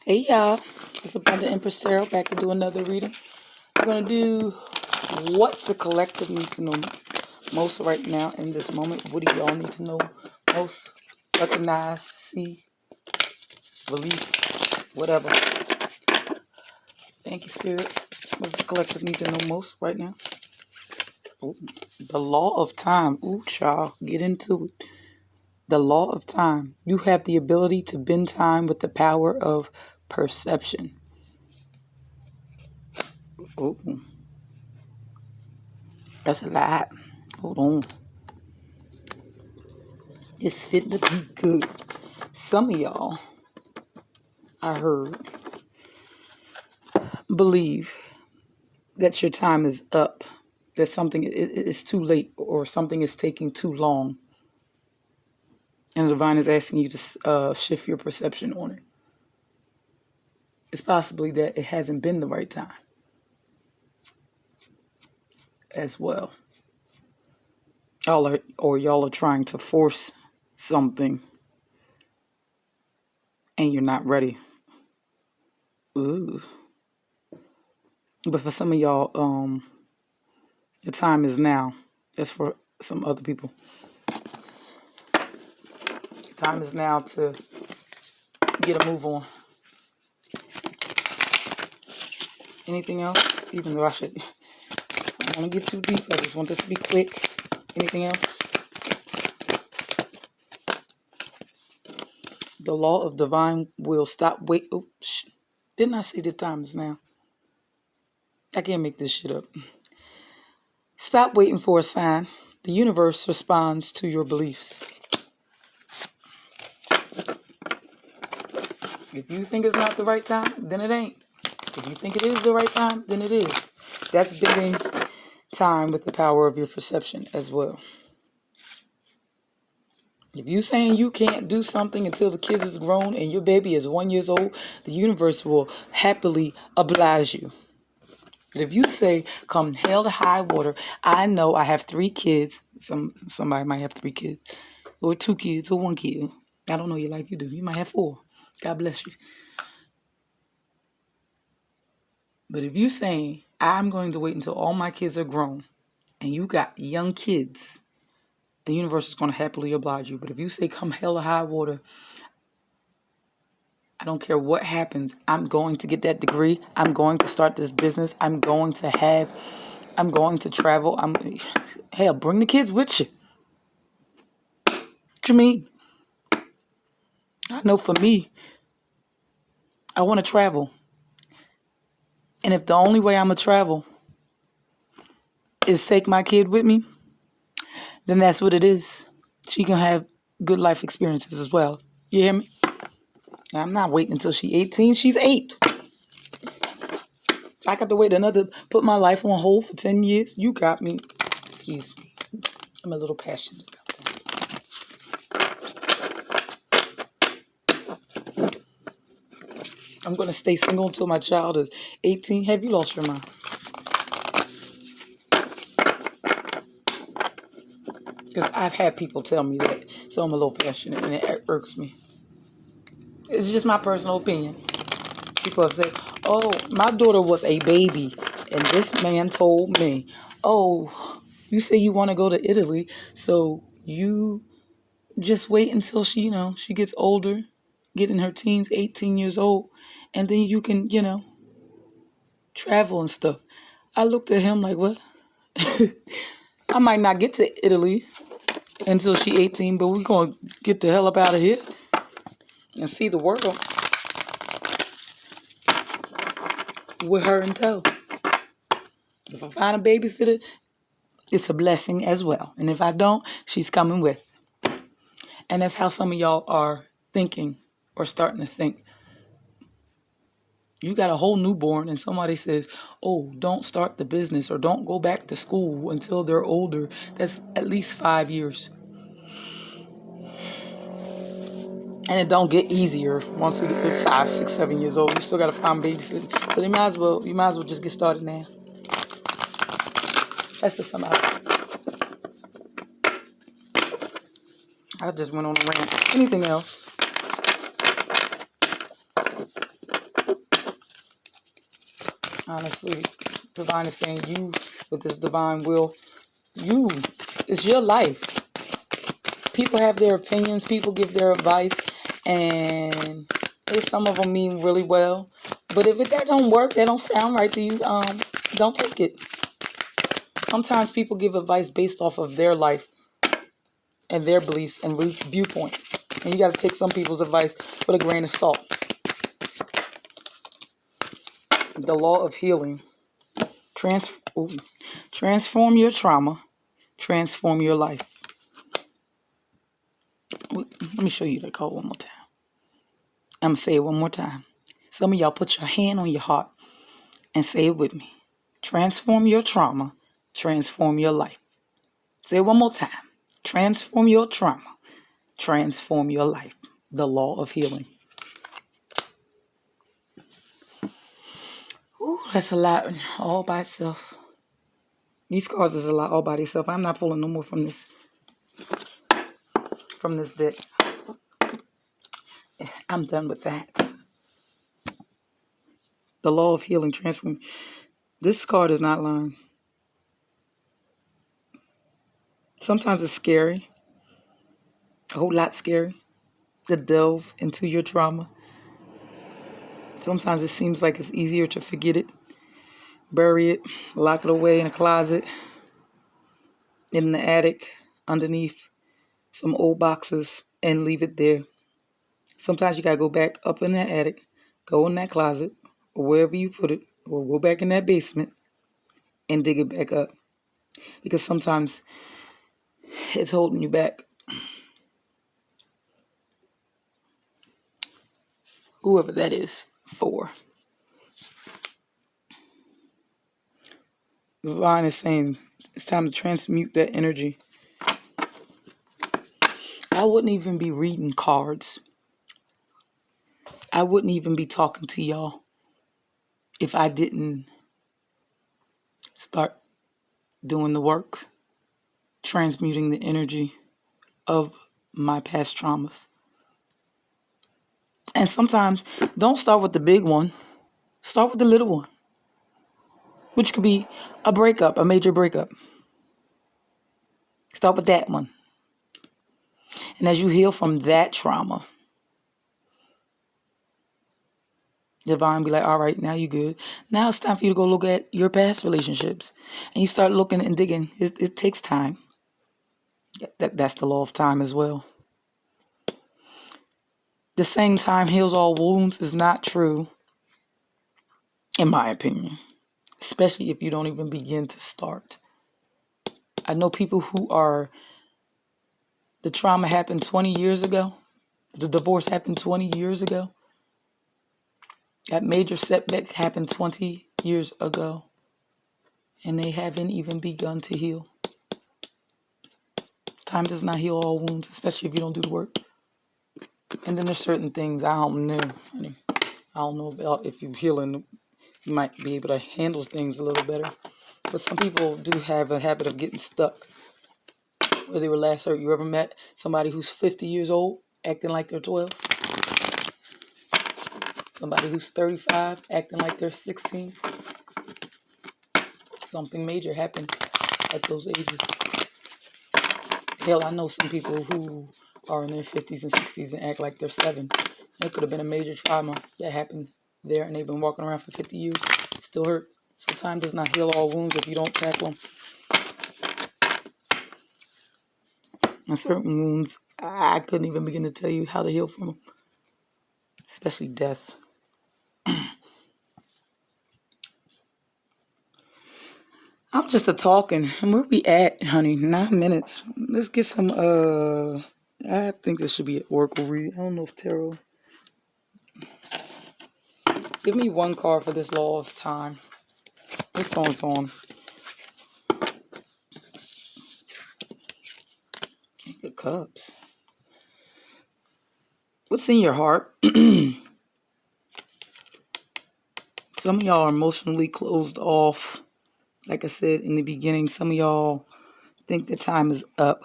Hey y'all, it's Abundant Empress Tarot back to do another reading. We're going to do what the collective needs to know most right now in this moment. What do y'all need to know most? Recognize, see, release, whatever. Thank you, Spirit. What's the collective need to know most right now? Ooh, the law of time. Ooh, child, get into it. The law of time. You have the ability to bend time with the power of perception. Ooh. That's a lot. Hold on. It's fit to be good. Some of y'all, I heard, believe that your time is up, that something is too late or something is taking too long. And the divine is asking you to shift your perception on it. It's possibly that it hasn't been the right time as well. Y'all are trying to force something and you're not ready. Ooh. But for some of y'all, the time is now. That's for some other people. The time is now to get a move on. Anything else? Even though I don't want to get too deep. I just want this to be quick. Anything else? The law of divine will stop. Wait. Oops. Didn't I say the time is now? I can't make this shit up. Stop waiting for a sign. The universe responds to your beliefs. If you think it's not the right time, then it ain't. If you think it is the right time, then it is. That's bending time with the power of your perception as well. If you saying you can't do something until the kid is grown and your baby is 1 year old, the universe will happily oblige you. But if you say, come hell to high water, I know I have 3 kids. Somebody might have 3 kids, or 2 kids, or 1 kid. I don't know your life. You do. You might have 4. God bless you. But if you saying, I'm going to wait until all my kids are grown, and you got young kids, the universe is going to happily oblige you. But if you say, come hell or high water, I don't care what happens, I'm going to get that degree. I'm going to start this business. I'm going to travel. Hell, bring the kids with you. What you mean? I know for me, I want to travel. And if the only way I'm going to travel is take my kid with me, then that's what it is. She can have good life experiences as well. You hear me? I'm not waiting until she's 18. She's 8. I got to put my life on hold for 10 years. You got me. Excuse me. I'm a little passionate about that. I'm going to stay single until my child is 18. Have you lost your mind? Because I've had people tell me that. So I'm a little passionate and it irks me. It's just my personal opinion. People have said, oh, my daughter was a baby. And this man told me, oh, you say you want to go to Italy. So you just wait until she gets older, get in her teens, 18 years old. And then you can, travel and stuff. I looked at him like, what? I might not get to Italy until she 18, but we're going to get the hell up out of here and see the world with her in tow. If I find a babysitter, it's a blessing as well. And if I don't, she's coming with. And that's how some of y'all are thinking or starting to think. You got a whole newborn and somebody says, oh, don't start the business or don't go back to school until they're older. That's at least 5 years. And it don't get easier once you get 5, 6, 7 years old. You still got to find babysitters. So you might as well just get started now. That's for somebody. I just went on a rant. Anything else? Honestly, divine is saying you, with this divine will, you, it's your life. People have their opinions, people give their advice, and some of them mean really well. But if that don't work, that don't sound right to you, don't take it. Sometimes people give advice based off of their life and their beliefs and viewpoints. And you got to take some people's advice with a grain of salt. The law of healing. Transform your trauma. Transform your life. Let me show you that code one more time. I'm going to say it one more time. Some of y'all put your hand on your heart and say it with me. Transform your trauma. Transform your life. Say it one more time. Transform your trauma. Transform your life. The law of healing. Ooh, that's a lot all by itself. These cards is a lot all by itself. I'm not pulling no more from this deck. I'm done with that. The law of healing, transform. This card is not lying. Sometimes it's scary. A whole lot scary to delve into your trauma. Sometimes it seems like it's easier to forget it, bury it, lock it away in a closet, in the attic, underneath some old boxes, and leave it there. Sometimes you got to go back up in that attic, go in that closet, or wherever you put it, or go back in that basement and dig it back up. Because sometimes it's holding you back. Whoever that is for. The line is saying it's time to transmute that energy. I wouldn't even be reading cards. I wouldn't even be talking to y'all if I didn't start doing the work, transmuting the energy of my past traumas. And sometimes don't start with the big one. Start with the little one, which could be a breakup, a major breakup. Start with that one. And as you heal from that trauma, divine be like, all right, now you good. Now it's time for you to go look at your past relationships. And you start looking and digging. It takes time. That's the law of time as well. The saying time heals all wounds is not true, in my opinion. Especially if you don't even begin to start. I know people the trauma happened 20 years ago. The divorce happened 20 years ago. That major setback happened 20 years ago. And they haven't even begun to heal. Time does not heal all wounds, especially if you don't do the work. And then there's certain things I don't know, honey. I don't know about if you're healing, you might be able to handle things a little better. But some people do have a habit of getting stuck where they were last hurt. You ever met somebody who's 50 years old acting like they're 12? Somebody who's 35 acting like they're 16? Something major happened at those ages. Hell, I know some people who are in their 50s and 60s and act like they're 7. It could have been a major trauma that happened there, and they've been walking around for 50 years, still hurt. So time does not heal all wounds if you don't tackle them. And certain wounds, I couldn't even begin to tell you how to heal from them, especially death. I'm just a talking. And where we at, honey? 9 minutes. Let's get some, I think this should be an oracle read. I don't know if tarot. Give me one card for this law of time. What's going on? King of Cups. What's in your heart? Some of y'all are emotionally closed off. Like I said in the beginning, some of y'all think that time is up.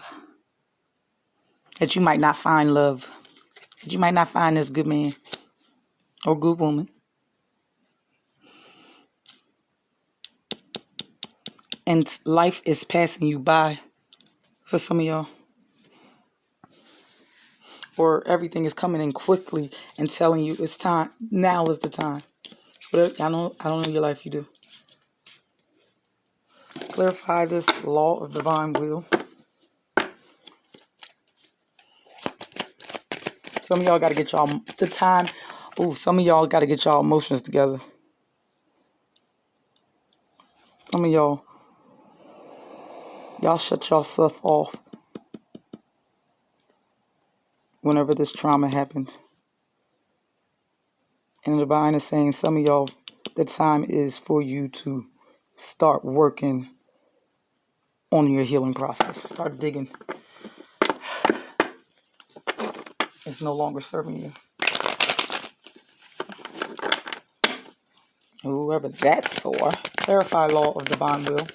That you might not find love. That you might not find this good man or good woman. and life is passing you by for some of y'all. Or everything is coming in quickly and telling you it's time. Now is the time. But I don't know your life, you do. Clarify this law of divine will. Some of y'all got to get y'all the time. Some of y'all got to get y'all emotions together. Some of y'all shut yourself off whenever this trauma happened. And the divine is saying some of y'all, the time is for you to start working on your healing process. Start digging. It's no longer serving you. Whoever that's for. Clarify law of divine will.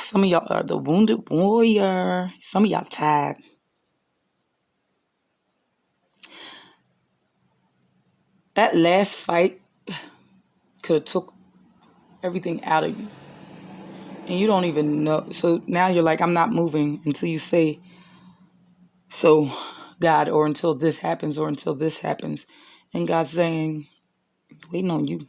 Some of y'all are the wounded warrior. Some of y'all tired. That last fight could have took everything out of you. And you don't even know. So now you're like, I'm not moving until you say, so God, or until this happens, or until this happens. And God's saying, waiting on you.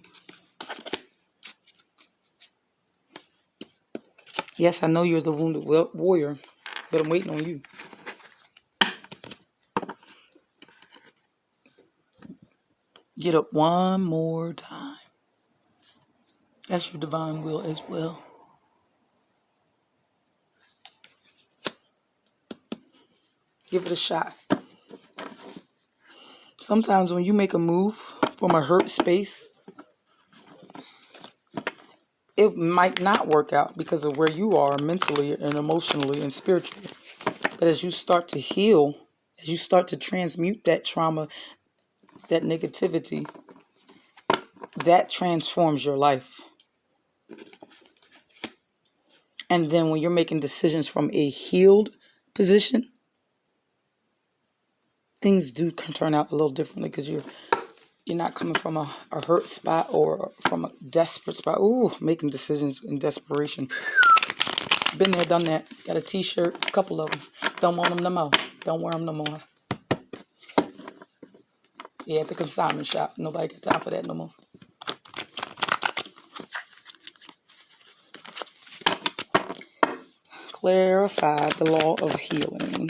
Yes, I know you're the wounded warrior, but I'm waiting on you. Get up one more time. That's your divine will as well. Give it a shot. Sometimes when you make a move from a hurt space, it might not work out because of where you are mentally and emotionally and spiritually. But as you start to heal, as you start to transmute that trauma, that negativity, that transforms your life. And then when you're making decisions from a healed position, things do turn out a little differently because you're not coming from a hurt spot or from a desperate spot. Making decisions in desperation. Been there, done that. Got a t-shirt, a couple of them. Don't want them no more. Don't wear them no more. Yeah, at the consignment shop. Nobody got time for that no more. Clarify the law of healing.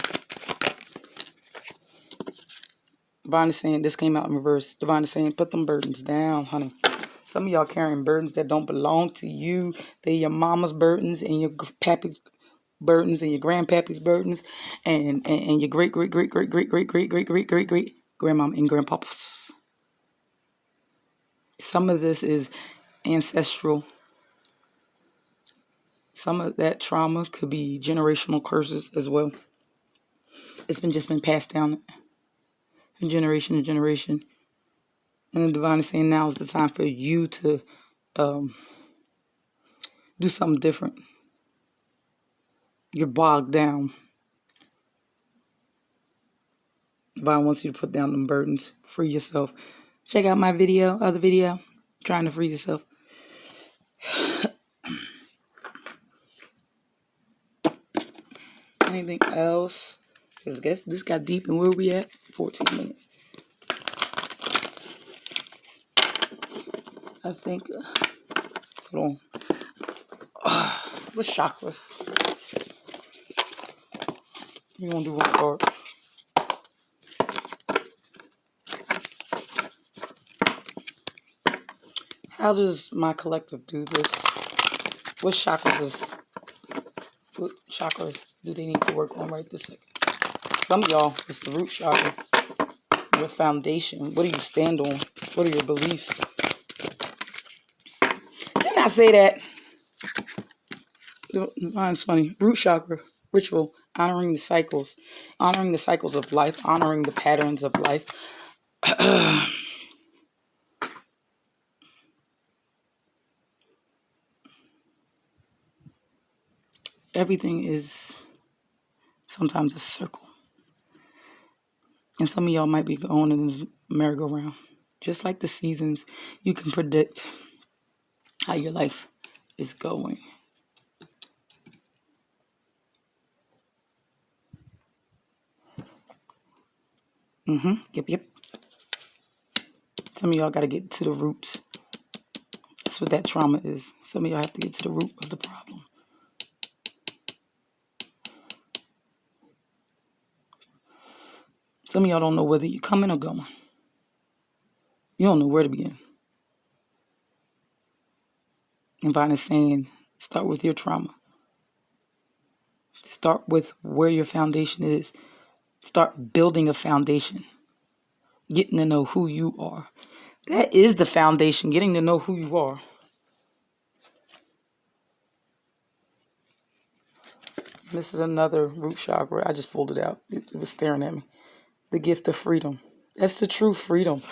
Divine is saying, this came out in reverse. Divine is saying, put them burdens down, honey. Some of y'all carrying burdens that don't belong to you. They're your mama's burdens and your pappy's burdens and your grandpappy's burdens and your great grandmama and grandpapa's. Some of this is ancestral. Some of that trauma could be generational curses as well. It's just been passed down from generation to generation. And the divine is saying now is the time for you to do something different. You're bogged down. Divine wants you to put down them burdens. Free yourself. Check out my other video, trying to free yourself. Anything else? Because I guess this got deep, and where we at? 14 minutes. I think, hold on. What's chakras? You want to do one card? How does my collective do this? What chakras do they need to work on right this second? Some of y'all, it's the root chakra. Your foundation. What do you stand on? What are your beliefs? Didn't I say that? Mine's funny. Root chakra ritual, honoring the cycles of life, honoring the patterns of life. Everything is sometimes a circle. And some of y'all might be going in this merry-go-round. Just like the seasons, you can predict how your life is going. Yep. Some of y'all got to get to the roots. That's what that trauma is. Some of y'all have to get to the root of the problem. Some of y'all don't know whether you're coming or going. You don't know where to begin. And Vine is saying, start with your trauma. Start with where your foundation is. Start building a foundation. Getting to know who you are. That is the foundation, getting to know who you are. This is another root chakra. I just pulled it out. It was staring at me. The gift of freedom. That's the true freedom.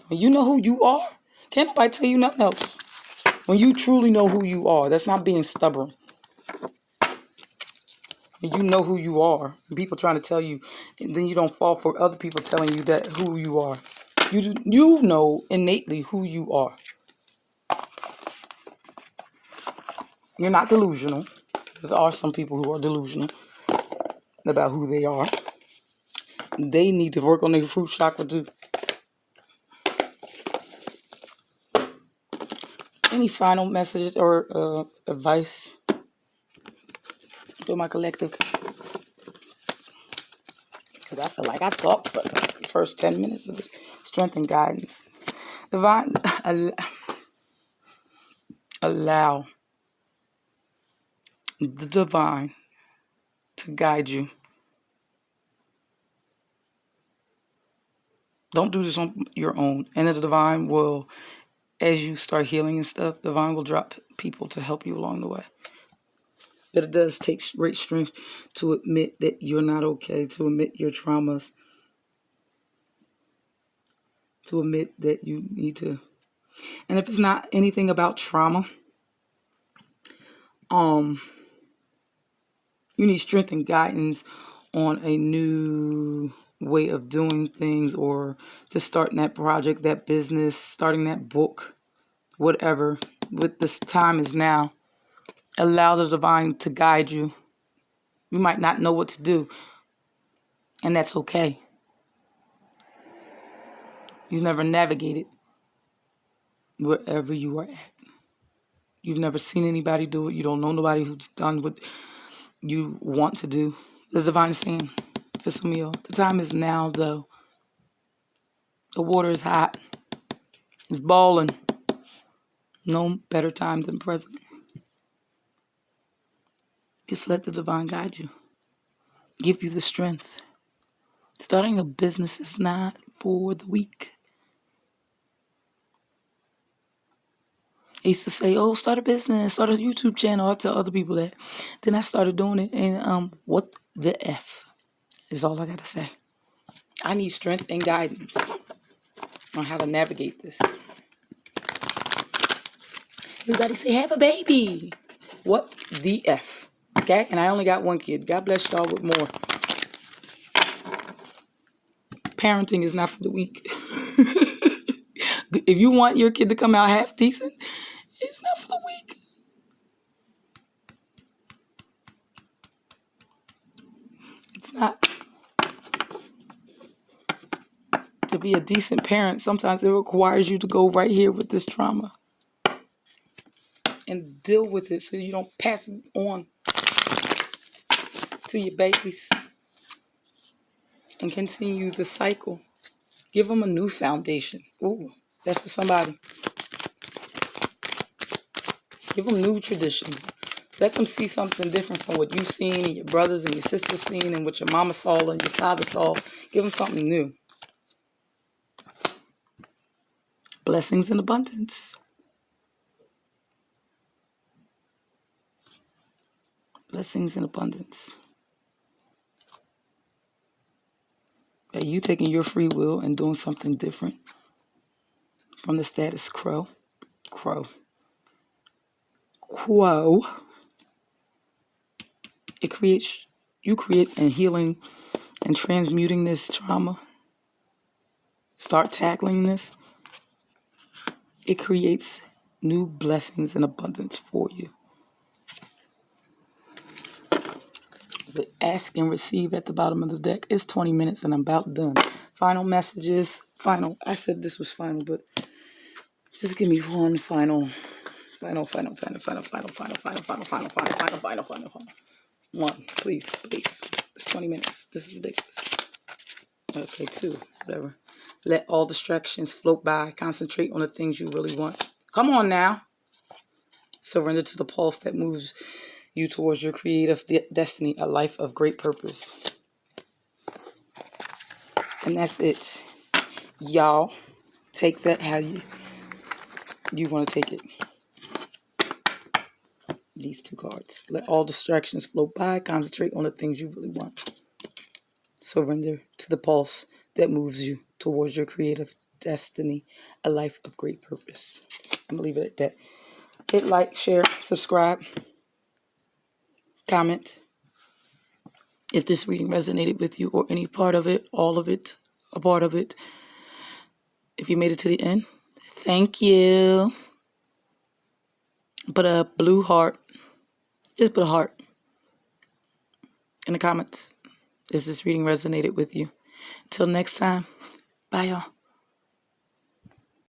When you know who you are, can't nobody tell you nothing else. When you truly know who you are, that's not being stubborn. When you know who you are, and people trying to tell you, and then you don't fall for other people telling you that who you are. You know innately who you are. You're not delusional. There are some people who are delusional about who they are. They need to work on their fruit chakra too. Any final messages or advice for my collective? Because I feel like I talked for the first 10 minutes of this. Strength and guidance. Divine, allow the divine to guide you. Don't do this on your own. And the divine will, as you start healing and stuff, the divine will drop people to help you along the way. But it does take great strength to admit that you're not okay, to admit your traumas, to admit that you need to. And if it's not anything about trauma, you need strength and guidance on a new way of doing things, or to starting that project, that business, starting that book, whatever. With this time is now. Allow the divine to guide you. You might not know what to do, and that's okay. You've never navigated wherever you are at. You've never seen anybody do it. You don't know nobody who's done what you want to do. The divine is saying, for some of y'all, the time is now, though. The water is hot. It's boiling. No better time than present. Just let the divine guide you. Give you the strength. Starting a business is not for the weak. I used to say, oh, start a business, start a YouTube channel. I tell other people that. Then I started doing it, and what the F is all I got to say. I need strength and guidance on how to navigate this. Everybody say, have a baby. What the F? Okay? And I only got one kid. God bless y'all with more. Parenting is not for the weak. If you want your kid to come out half decent, it's not for the weak. It's not. To be a decent parent, sometimes it requires you to go right here with this trauma and deal with it so you don't pass it on to your babies and continue the cycle. Give them a new foundation. Ooh, that's for somebody. Give them new traditions. Let them see something different from what you've seen and your brothers and your sisters seen and what your mama saw and your father saw. Give them something new. Blessings in abundance. Blessings in abundance. Are you taking your free will and doing something different from the status quo? Quo. You create and healing and transmuting this trauma start tackling this, it creates new blessings and abundance for you. The ask and receive at the bottom of the deck is 20 minutes and I'm about done. Final messages. Final. I said this was final, but just give me one final. One, please. It's 20 minutes. This is ridiculous. Okay, 2, whatever. Let all distractions float by. Concentrate on the things you really want. Come on now. Surrender to the pulse that moves you towards your creative destiny, a life of great purpose. And that's it. Y'all, take that how you want to take it. These 2 cards. Let all distractions float by. Concentrate on the things you really want. Surrender to the pulse that moves you towards your creative destiny, a life of great purpose. I'm going to leave it at that. Hit like, share, subscribe, comment. If this reading resonated with you or any part of it, all of it, a part of it, if you made it to the end, thank you. Put a blue heart. Just put a heart in the comments if this reading resonated with you. Until next time, bye y'all.